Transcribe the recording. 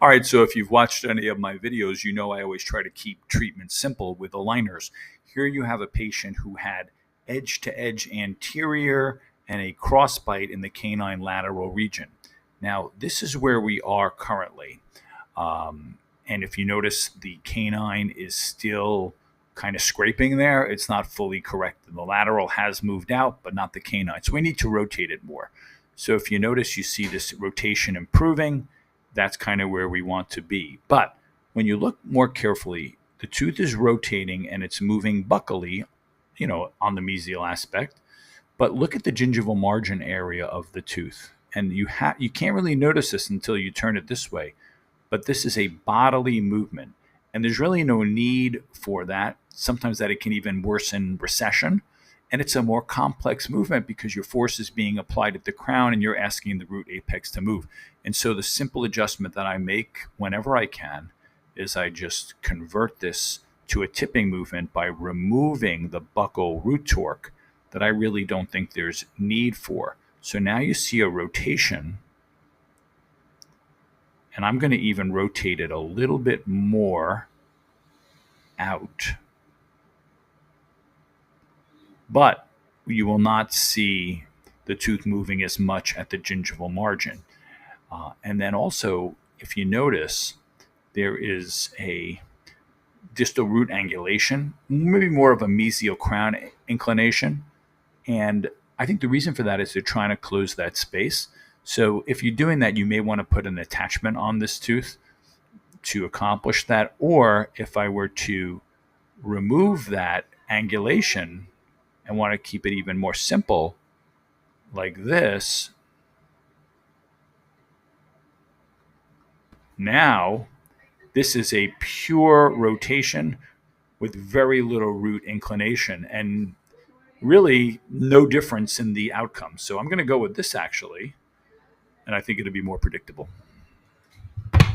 All right, so if you've watched any of my videos, you know I always try to keep treatment simple with aligners. Here you have a patient who had edge-to-edge anterior and a crossbite in the canine lateral region. Now, this is where we are currently. And if you notice, the canine is still kind of scraping there. It's not fully correct. The lateral has moved out, but not the canine. So we need to rotate it more. So if you notice, you see this rotation improving. That's kind of where we want to be. But when you look more carefully, the tooth is rotating and it's moving buccally, on the mesial aspect. But look at the gingival margin area of the tooth. And you can't really notice this until you turn it this way. But this is a bodily movement. And there's really no need for that. Sometimes that it can even worsen recession. And it's a more complex movement because your force is being applied at the crown and you're asking the root apex to move. And so the simple adjustment that I make whenever I can is I just convert this to a tipping movement by removing the buccal root torque that I really don't think there's need for. So now you see a rotation, and I'm going to even rotate it a little bit more out. But you will not see the tooth moving as much at the gingival margin. And then also, if you notice, there is a distal root angulation, maybe more of a mesial crown inclination. And I think the reason for that is they're trying to close that space. So if you're doing that, you may want to put an attachment on this tooth to accomplish that. Or if I were to remove that angulation and want to keep it even more simple, like this, now this is a pure rotation with very little root inclination and really no difference in the outcome. So I'm going to go with this actually, and I think it'll be more predictable.